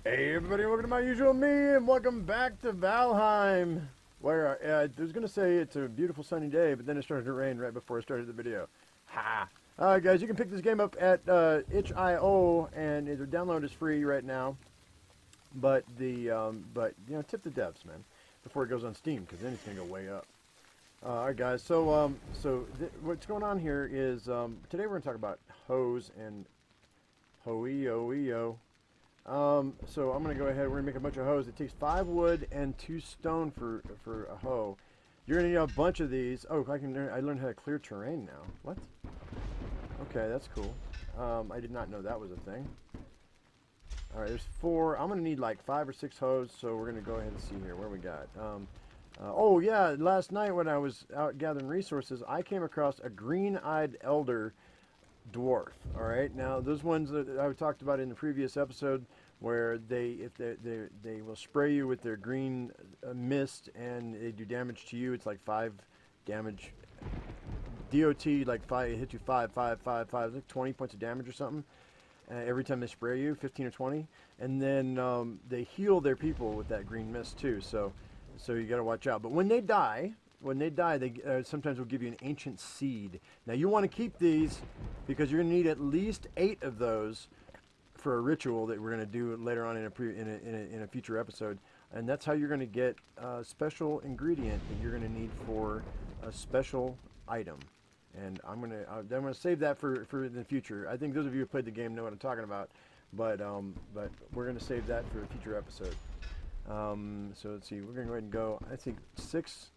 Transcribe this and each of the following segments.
Hey everybody, welcome to my usual me, and welcome back to Valheim. Where I was gonna say it's a beautiful sunny day, but then it started to rain right before I started the video. Ha! Alright guys, you can pick this game up at itch.io, and the download is free right now. But tip the devs, man, before it goes on Steam, because then it's gonna go way up. Alright guys, what's going on here is today we're gonna talk about hoes and hoeo. So I'm gonna go ahead. We're gonna make a bunch of hoes. It takes 5 wood and 2 stone for a hoe. You're gonna need a bunch of these. Oh, I learned how to clear terrain now. What? Okay, that's cool. I did not know that was a thing. All right, there's 4. I'm gonna need like 5 or 6 hoes. So we're gonna go ahead and see here where we got. Oh yeah, last night when I was out gathering resources, I came across a green-eyed elder dwarf. All right, now those ones that I talked about in the previous episode, where they will spray you with their green mist and they do damage to you. It's like 5 damage. DOT like 5, it hit you 5, 5, 5, 5, like 20 points of damage or something. Every time they spray you, 15 or 20, and then they heal their people with that green mist too. So you got to watch out. But when they die, they sometimes will give you an ancient seed. Now you want to keep these because you're going to need at least 8 of those for a ritual that we're going to do later on in a future episode. And that's how you're going to get a special ingredient that you're going to need for a special item. And I'm gonna save that for the future. I think those of you who played the game know what I'm talking about, but we're gonna save that for a future episode. So let's see. We're gonna go ahead and go. I think 6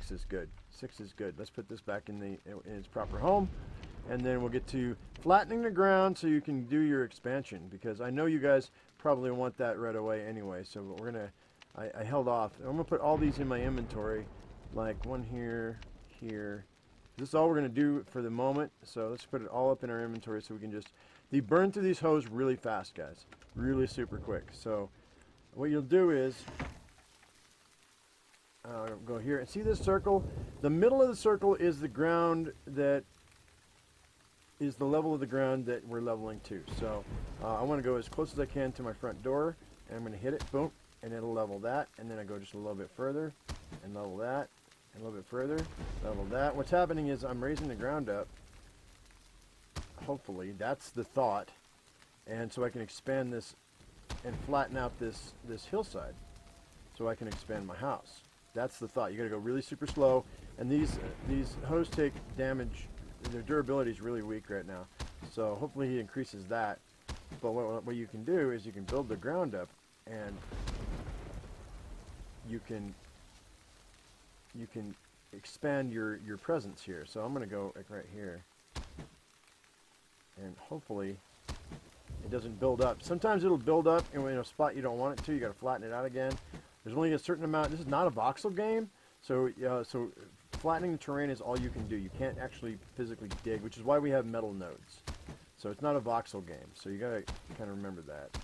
is good. 6 is good. Let's put this back in its proper home, and then we'll get to flattening the ground so you can do your expansion, because I know you guys probably want that right away anyway. So we're gonna. I held off. I'm gonna put all these in my inventory, like one here, here. This is all we're going to do for the moment, so let's put it all up in our inventory so we can just... They burn through these hoes really fast, guys. Really super quick. So what you'll do is... go here and see this circle? The middle of the circle is the ground that... is the level of the ground that we're leveling to. So I want to go as close as I can to my front door, and I'm going to hit it, boom, and it'll level that, and then I go just a little bit further, and level that, and a little bit further, level that. What's happening is I'm raising the ground up. Hopefully, that's the thought. And so I can expand this and flatten out this hillside so I can expand my house. That's the thought. You got to go really super slow. And these hoes take damage. Their durability is really weak right now. So hopefully he increases that. But what you can do is you can build the ground up, and you can expand your presence here. So I'm going to go like right here, and hopefully it doesn't build up. Sometimes it'll build up in a spot you don't want it to. You got to flatten it out again. There's only a certain amount. This is not a voxel game, so flattening the terrain is all you can do. You can't actually physically dig, which is why we have metal nodes. So it's not a voxel game. So you got to kind of remember that.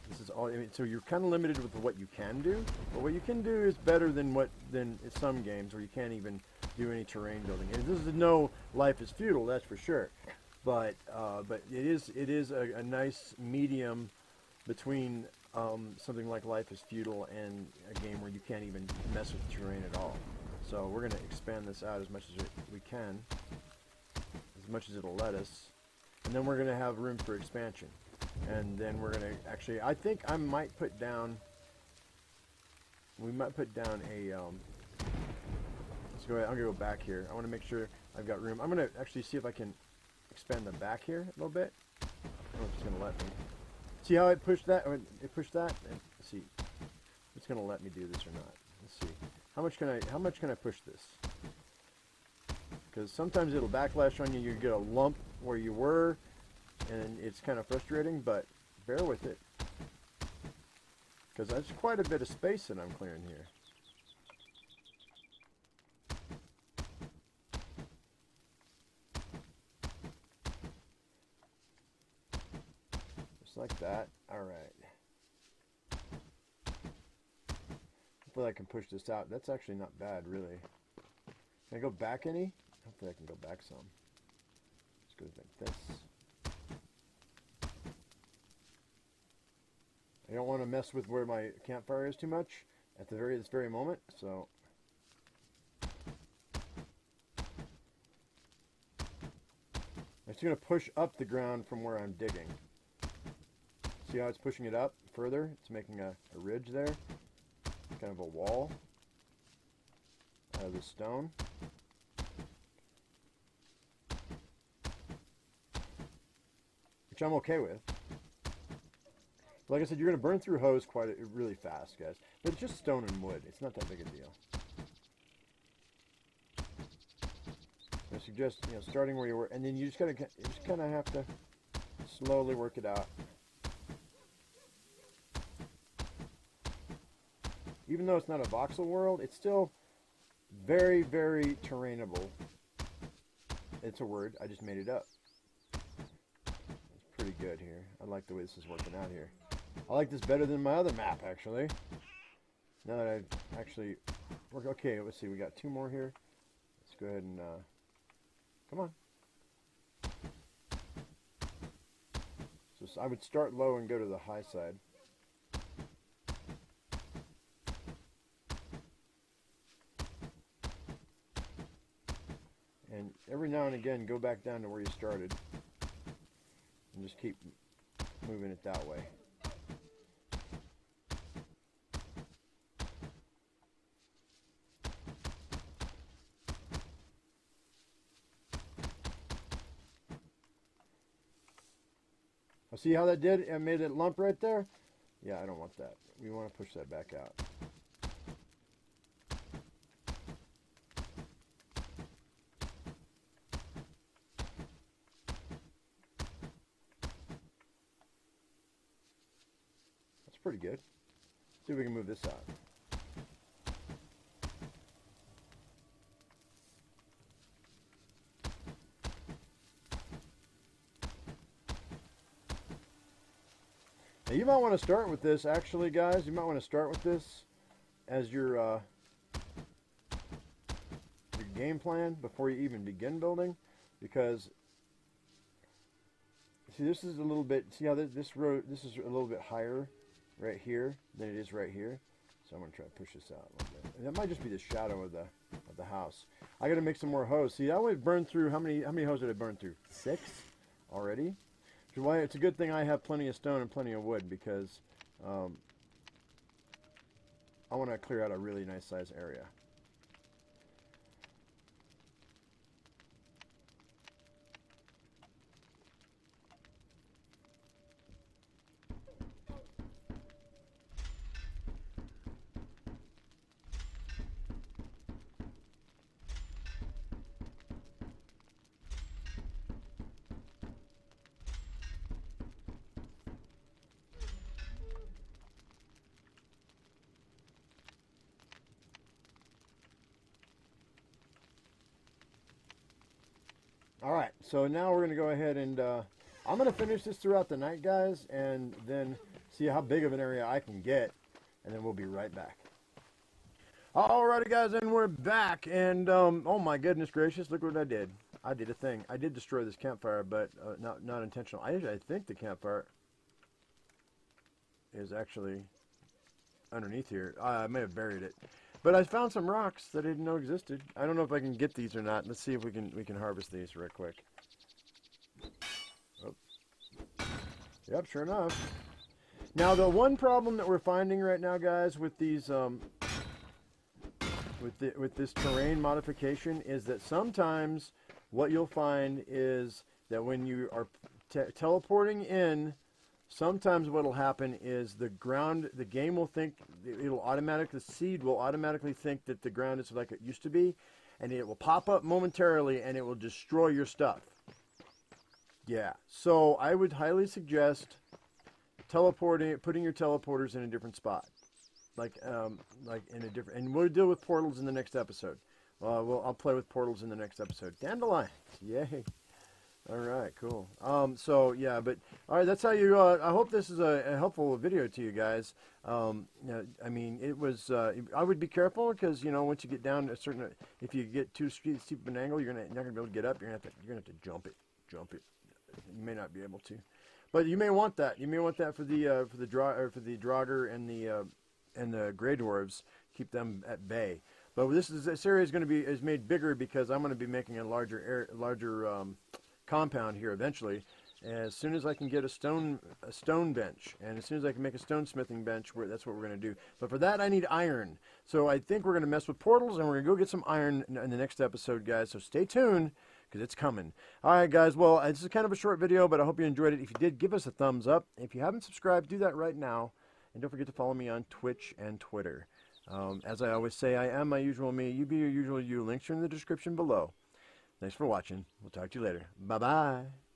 This is all. I mean, so you're kind of limited with what you can do, but what you can do is better than some games where you can't even do any terrain building. And this is no Life is Feudal, that's for sure. But it is a nice medium between something like Life is Feudal and a game where you can't even mess with the terrain at all. So we're going to expand this out as much as we can, as much as it'll let us, and then we're going to have room for expansion. And then we're going to actually, I think I might put down, we might put down a, let's go ahead, I'm going to go back here. I want to make sure I've got room. I'm going to actually see if I can expand the back here a little bit. I don't know if it's going to let me. See how it pushed that? It pushed that? And let's see if it's going to let me do this or not. Let's see. How much can I push this? Because sometimes it'll backlash on you. You get a lump where you were, and it's kind of frustrating, but bear with it, because that's quite a bit of space that I'm clearing here. Just like that. All right. Hopefully I can push this out. That's actually not bad, really. Can I go back any? Hopefully I can go back some. Let's go like this. don't want to mess with where my campfire is too much at this very moment. So I'm just going to push up the ground from where I'm digging. See how it's pushing it up further? It's making a ridge there, kind of a wall out of the stone. Which I'm okay with. Like I said, you're going to burn through hose really fast, guys. But it's just stone and wood. It's not that big a deal. I suggest, starting where you were, and then you just kind of have to slowly work it out. Even though it's not a voxel world, it's still very, very terrainable. It's a word. I just made it up. It's pretty good here. I like the way this is working out here. I like this better than my other map, actually. Now that I actually work. Okay, let's see. We got 2 more here. Let's go ahead and come on. So I would start low and go to the high side. And every now and again, go back down to where you started. And just keep moving it that way. See how that did? It made it lump right there? Yeah, I don't want that. We want to push that back out. That's pretty good. See if we can move this out. Now you might want to start with this, actually, guys. You might want to start with this as your game plan before you even begin building, because see, this is a little bit. See how this road? This is a little bit higher right here than it is right here. So I'm gonna try to push this out a little bit. And that might just be the shadow of the house. I got to make some more hose. See, that would burn through. How many hose did I burn through? 6 already. Why it's a good thing I have plenty of stone and plenty of wood, because I want to clear out a really nice size area. Alright, so now we're going to go ahead and I'm going to finish this throughout the night, guys, and then see how big of an area I can get, and then we'll be right back. Alrighty, guys, and we're back, and oh my goodness gracious, look what I did. I did a thing. I did destroy this campfire, but not intentional. I think the campfire is actually underneath here. I may have buried it. But I found some rocks that I didn't know existed. I don't know if I can get these or not. Let's see if we can harvest these real quick. Oh. Yep, sure enough. Now the one problem that we're finding right now, guys, with these with this terrain modification is that sometimes what you'll find is that when you are teleporting in, sometimes what will happen is the game will think, the seed will automatically think that the ground is like it used to be, and it will pop up momentarily and it will destroy your stuff. Yeah, so I would highly suggest putting your teleporters in a different spot. Like in a different, and we'll deal with portals in the next episode. I'll play with portals in the next episode. Dandelions, yay. All right, cool. So yeah, but all right, that's how you. I hope this is a helpful video to you guys. I mean, it was. I would be careful because once you get down to a certain, if you get too steep of an angle, you're not gonna be able to get up. You're gonna have to jump it. You may not be able to. But you may want that. You may want that for the Draugr and the Grey Dwarves. Keep them at bay. But this area is made bigger because I'm going to be making a larger compound here eventually. As soon as I can get a stone bench, and as soon as I can make a stonesmithing bench, that's what we're going to do. But for that, I need iron. So I think we're going to mess with portals, and we're going to go get some iron in the next episode, guys. So stay tuned, because it's coming. All right, guys. Well, this is kind of a short video, but I hope you enjoyed it. If you did, give us a thumbs up. If you haven't subscribed, do that right now. And don't forget to follow me on Twitch and Twitter. As I always say, I am my usual me. You be your usual you. Links are in the description below. Thanks for watching. We'll talk to you later. Bye-bye.